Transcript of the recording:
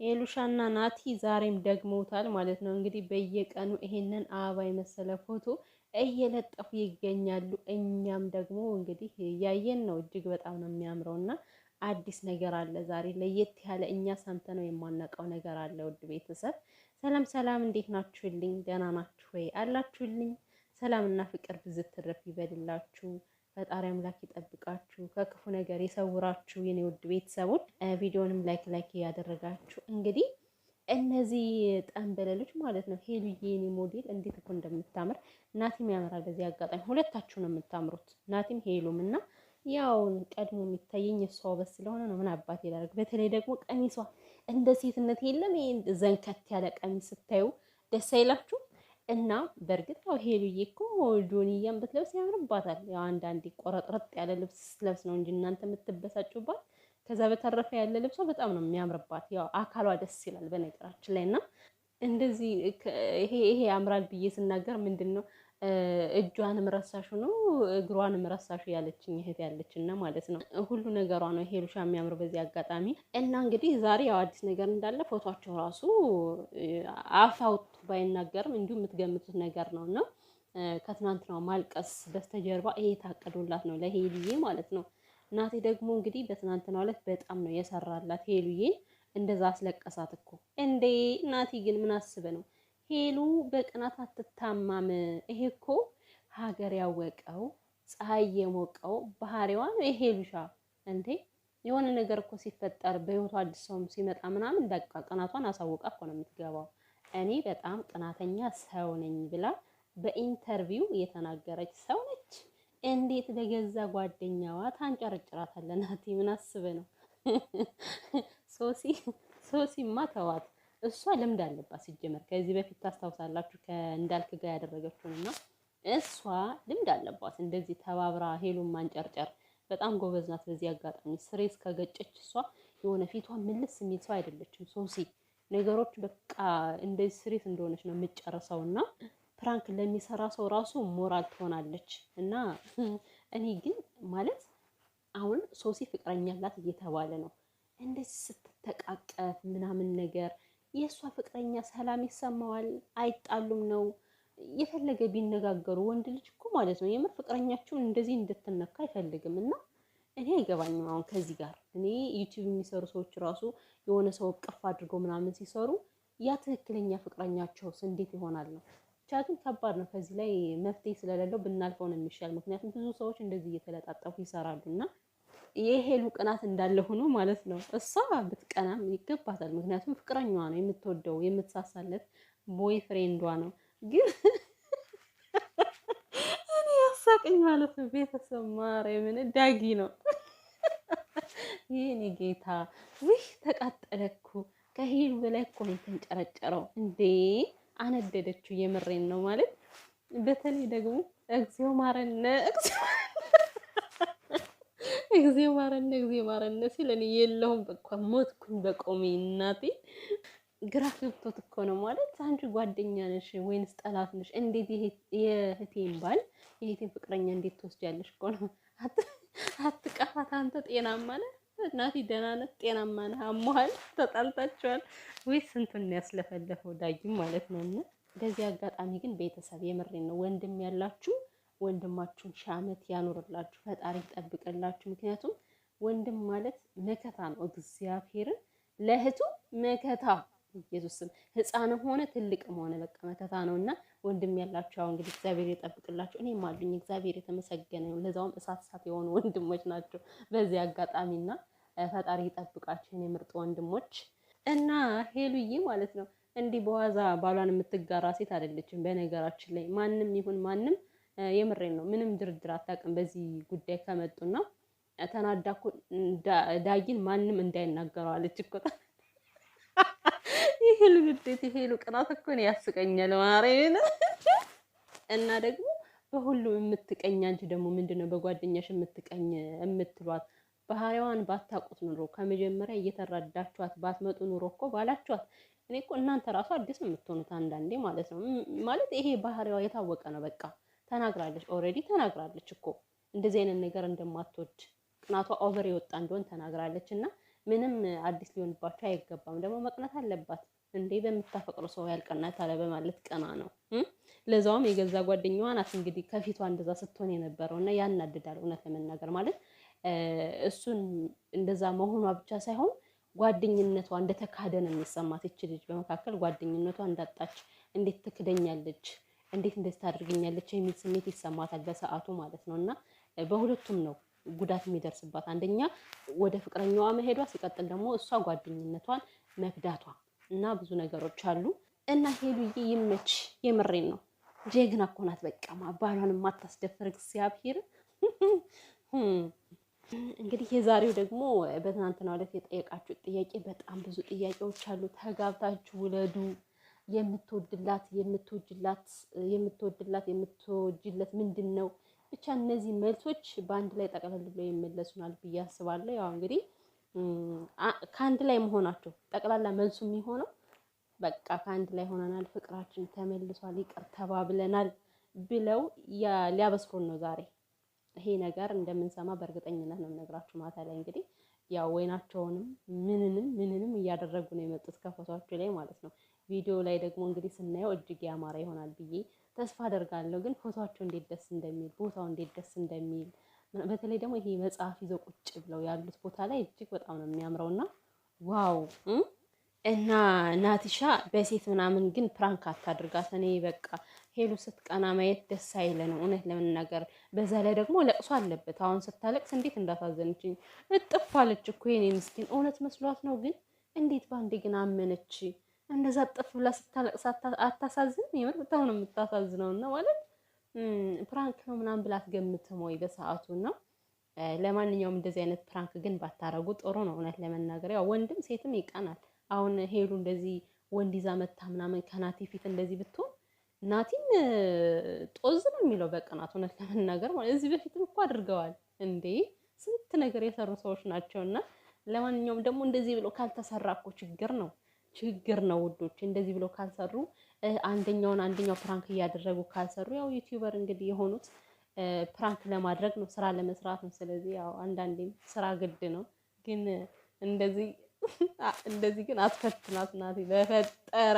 ሄሉሻና ናቲ ዛሬም ደግመውታል ማለት ነው። እንግዲህ በየቀኑ ይሄንን አበባ የመሰለ ፎቶ እየለጠፉ ይገኛሉ። እኛም ደግሞ እንግዲህ ያየን ነው። እጅግ በጣም ነው የሚያምረው እና አዲስ ነገር አለ ዛሬ ለየት ያለ እኛ ሰምተነው የማናውቀው ነገር አለ። ውድ ቤተሰብ ሰላም ሰላም፣ እንዴት ናችሁልኝ? ደህና ናችሁ ወይ? አላችሁልኝ? ሰላምና ፍቅር ብዝት ትረፍ ይበልላችሁ። ፈጣሪ አምላክ ይጠብቃችሁ፣ ከክፉ ነገር ይሰውራችሁ። የኔ ውድ ቤተሰቦች ቪዲዮንም ላይክ እያደረጋችሁ እንግዲህ እነዚህ ጠንበለሎች ማለት ነው። ሄሉዬ የኔ ሞዴል እንዴት እኮ እንደምታምር ናቲም ያምራል። በዚህ አጋጣሚ ሁለታችሁ ነው የምታምሩት፣ ናቲም ሄሉም እና ያው ቀድሞ የሚታየኝ እሷ ውበት ስለሆነ ነው። ምን አባቴ ላደርግ። በተለይ ደግሞ ቀሚሷ እንደ ሴትነት የለም ይሄ ዘንከት ያለ ቀሚስ ስታዩ ደስ አይላችሁ? እና በእርግጥ ያው ሄሉዬ እኮ ጆንያን ብትለብስ ያምርባታል። ያው አንዳንዴ ቆረጥረጥ ያለ ልብስ ስትለብስ ነው እንጂ እናንተ የምትበሳጩባት። ከዛ በተረፈ ያለ ልብሷ በጣም ነው የሚያምርባት። ያው አካሏ ደስ ይላል በነገራችን ላይ እና እንደዚህ ይሄ ያምራል ብዬ ስናገር ምንድን ነው እጇንም ረሳሹ ነው እግሯንም ረሳሹ ያለችኝ እህት ያለችና ማለት ነው። ሁሉ ነገሯ ነው ሄሉሻ የሚያምር በዚህ አጋጣሚ። እና እንግዲህ ዛሬ ያው አዲስ ነገር እንዳለ ፎቷቸው ራሱ አፋውት ባይናገርም እንዲሁ የምትገምቱት ነገር ነው እና ከትናንትናው ማልቀስ በስተጀርባ ይሄ ታቀዶላት ነው ለሄሉዬ ማለት ነው። እናቴ ደግሞ እንግዲህ በትናንትናው ዕለት በጣም ነው የሰራላት ሄሉዬን። እንደዛ አስለቀሳት እኮ እንዴ! እናቴ ግን ምን አስበ ነው? ሄሉ በቅናት አትታማም። ይሄ እኮ ሀገር ያወቀው ፀሐይ የሞቀው ባህሪዋ ነው የሄሉሻ። እንዴ የሆነ ነገር እኮ ሲፈጠር በህይወቷ አዲስ ሰውም ሲመጣ ምናምን በቃ ቅናቷን አሳውቃ እኮ ነው የምትገባው። እኔ በጣም ቅናተኛ ሰው ነኝ ብላ በኢንተርቪው የተናገረች ሰው ነች። እንዴት ለገዛ ጓደኛዋ ታንጨረጭራታለህ? ናቲ ምን አስበህ ነው? ሶሲማ ተዋት። እሷ ልምድ አለባት ሲጀመር። ከዚህ በፊት ታስታውሳላችሁ ከእንዳልክ ጋር ያደረገችውና እሷ ልምድ አለባት እንደዚህ ተባብራ ሄሉን ማንጨርጨር። በጣም ጎበዝ ናት። በዚህ አጋጣሚ ስሬስ ከገጨች እሷ የሆነ ፊቷ ምልስ የሚል ሰው አይደለችም ሶሲ። ነገሮች በቃ እንደዚህ ስሬስ እንደሆነች ነው የምትጨርሰውና ፕራንክ ለሚሰራ ሰው ራሱ ሞራል ትሆናለች። እና እኔ ግን ማለት አሁን ሶሲ ፍቅረኛ አላት እየተባለ ነው እንደዚህ ስትተቃቀፍ ምናምን ነገር። የእሷ ፍቅረኛ ሰላም ይሰማዋል? አይጣሉም ነው የፈለገ ቢነጋገሩ ወንድ ልጅ እኮ ማለት ነው የምር ፍቅረኛቸውን እንደዚህ እንድትነካ አይፈልግም። እና እኔ አይገባኝም አሁን ከዚህ ጋር እኔ ዩቲዩብ የሚሰሩ ሰዎች ራሱ የሆነ ሰው እቅፍ አድርገው ምናምን ሲሰሩ ያ ትክክለኛ ፍቅረኛቸውስ እንዴት ይሆናል ነው። ብቻ ግን ከባድ ነው። ከዚህ ላይ መፍትሄ ስለሌለው ብናልፈው ነው የሚሻል። ምክንያቱም ብዙ ሰዎች እንደዚህ እየተለጣጠፉ ይሰራሉ እና የሄሉ ቅናት እንዳለ ሆኖ ማለት ነው። እሷ ብትቀናም ይገባታል። ምክንያቱም ፍቅረኛዋ ነው፣ የምትወደው የምትሳሳለት ቦይ ፍሬንዷ ነው። ግን እኔ ያሳቀኝ ማለት ነው ቤተሰብ ማርያምን ዳጊ ነው ይሄኔ ጌታ። ውይ ተቃጠለኩ። ከሄሉ በላይ እኮ ነው የተንጨረጨረው እንዴ! አነደደችው። የምሬን ነው ማለት በተለይ ደግሞ እግዚኦ ማረነ እግዚኦ ማረነ ሲል እኔ የለሁም በቃ ሞትኩኝ በቆሜ። እናቴ ግራ ገብቶት እኮ ነው ማለት አንቺ ጓደኛ ነሽ ወይንስ ጠላት ነሽ? እንዴት የእህቴን ባል የእህቴን ፍቅረኛ እንዴት ትወስጃለሽ? እኮ ነው አትቀፋት አንተ። ጤናማ ነህ እናቴ? ደህና ነህ? ጤናማ ነህ? አሞሃል? ተጣልታችኋል ወይ? ስንቱን ያስለፈለፈው ዳጊም ማለት ነው። እና በዚህ አጋጣሚ ግን ቤተሰብ የምሬን ነው ወንድም ያላችሁ ወንድማችሁን ሺህ ዓመት ያኖርላችሁ፣ ፈጣሪ ይጠብቅላችሁ። ምክንያቱም ወንድም ማለት መከታ ነው። እግዚአብሔርን ለእህቱ መከታ ኢየሱስም ህፃንም ሆነ ትልቅም ሆነ በቃ መከታ ነው። እና ወንድም ያላችሁ ያው እንግዲህ እግዚአብሔር ይጠብቅላችሁ። እኔም አሉኝ እግዚአብሔር የተመሰገነ ነው። ለዛውም እሳት የሆኑ ወንድሞች ናቸው። በዚህ አጋጣሚና ፈጣሪ ይጠብቃችሁ የኔ ምርጥ ወንድሞች። እና ሄሉዬ ማለት ነው እንዲህ በዋዛ ባሏን የምትጋራ ሴት አይደለችም። በነገራችን ላይ ማንም ይሁን ማንም የምሬን ነው ምንም ድርድር አታውቅም። በዚህ ጉዳይ ከመጡና ተናዳ እኮ ዳጊን ማንም እንዳይናገረው አለች እኮ። ይሄሉ ግዴት ይሄሉ ቅናት እኮ ነው ያስቀኛል ማርያምን። እና ደግሞ በሁሉ የምትቀኝ አንቺ ደግሞ ምንድነው በጓደኛሽ የምትቀኝ የምትሏት? ባህሪዋን ባታውቁት ኑሮ ከመጀመሪያ እየተረዳችኋት ባትመጡ ኑሮ እኮ ባላችኋት። እኔ እኮ እናንተ ራሱ አዲስ የምትሆኑት አንዳንዴ ማለት ነው። ማለት ይሄ ባህሪዋ የታወቀ ነው በቃ ተናግራለች። ኦልሬዲ ተናግራለች እኮ እንደዚህ አይነት ነገር እንደማትወድ ቅናቷ ኦቨር የወጣ እንደሆነ ተናግራለች። እና ምንም አዲስ ሊሆንባቸው አይገባም። ደግሞ መቅናት አለባት እንዴ በምታፈቅረው ሰው ያልቀናት አለ በማለት ቀና ነው። ለዛውም የገዛ ጓደኛዋ ናት እንግዲህ ከፊቷ እንደዛ ስትሆን የነበረው እና ያናድዳል። እውነት ለመናገር ማለት እሱን እንደዛ መሆኗ ብቻ ሳይሆን ጓደኝነቷ እንደተካደ ነው የሚሰማት። ይች ልጅ በመካከል ጓደኝነቷ እንዳጣች፣ እንዴት ትክደኛለች፣ እንዴት እንደዚህ ታደርገኛለች የሚል ስሜት ይሰማታል በሰዓቱ ማለት ነው። እና በሁለቱም ነው ጉዳት የሚደርስባት። አንደኛ ወደ ፍቅረኛዋ መሄዷ፣ ሲቀጥል ደግሞ እሷ ጓደኝነቷን መክዳቷ እና ብዙ ነገሮች አሉ። እና ሄሉዬ ይመች፣ የምሬን ነው። ጀግና እኮ ናት። በቃ ባሏን የማታስደፍር እግዚአብሔር። እንግዲህ የዛሬው ደግሞ በትናንትናው ዕለት የጠየቃችሁ ጥያቄ በጣም ብዙ ጥያቄዎች አሉ። ተጋብታችሁ ውለዱ፣ የምትወድላት የምትወጅለት ምንድን ነው? ብቻ እነዚህ መልሶች በአንድ ላይ ጠቅለል ብለው ይመለሱናል ብዬ አስባለሁ። ያው እንግዲህ ከአንድ ላይ መሆናቸው ጠቅላላ መልሱ የሚሆነው በቃ ከአንድ ላይ ሆነናል፣ ፍቅራችን ተመልሷል፣ ይቅር ተባብለናል ብለው ሊያበስሩን ነው ዛሬ። ይሄ ነገር እንደምንሰማ በእርግጠኝነት ነው የምነግራችሁ። ማታ ላይ እንግዲህ ያው ወይናቸውንም ምንንም እያደረጉ ነው የመጡት ከፎቶቸው ላይ ማለት ነው። ቪዲዮ ላይ ደግሞ እንግዲህ ስናየው እጅግ ያማረ ይሆናል ብዬ ተስፋ አደርጋለሁ። ግን ፎቶቸው እንዴት ደስ እንደሚል፣ ቦታው እንዴት ደስ እንደሚል፣ በተለይ ደግሞ ይሄ መጽሐፍ ይዘው ቁጭ ብለው ያሉት ቦታ ላይ እጅግ በጣም ነው የሚያምረውና ዋው። እና ናቲሻ በሴት ምናምን ግን ፕራንክ አታድርጋት። እኔ በቃ ሄሉ ስትቀና ማየት ደስ አይለንም እውነት ለመናገር። በዛ ላይ ደግሞ ለቅሶ አለበት። አሁን ስታለቅስ እንዴት እንዳሳዘነችኝ እጥፍ አለች እኮ የኔ ምስኪን። እውነት መስሏት ነው ግን እንዴት ባንዴ ግን አመነች። እንደዛ ጥፍ ብላ ስታለቅስ አታሳዝን? የምር በጣም ነው የምታሳዝነው። እና ማለት ፕራንክ ነው ምናምን ብላ አትገምትም ወይ በሰዓቱ ነው። ለማንኛውም እንደዚህ አይነት ፕራንክ ግን ባታረጉ ጥሩ ነው እውነት ለመናገር። ያው ወንድም ሴትም ይቀናል። አሁን ሄሉ እንደዚህ ወንድ ይዛ መታ ምናምን ከናቲ ፊት እንደዚህ ብትሆን ናቲን ጦዝ ነው የሚለው በቅናት እውነት ለመናገር ማለት። እዚህ በፊትም እኮ አድርገዋል እንዴ ስንት ነገር የሰሩ ሰዎች ናቸውና። ለማንኛውም ደግሞ እንደዚህ ብሎ ካልተሰራ እኮ ችግር ነው ውዶች። እንደዚህ ብሎ ካልሰሩ አንደኛው ፕራንክ እያደረጉ ካልሰሩ ያው ዩቲዩበር እንግዲህ የሆኑት ፕራንክ ለማድረግ ነው፣ ስራ ለመስራት ነው። ስለዚህ ያው አንዳንዴም ስራ ግድ ነው። ግን እንደዚህ ግን አትፈትናት ናቲ፣ በፈጠረ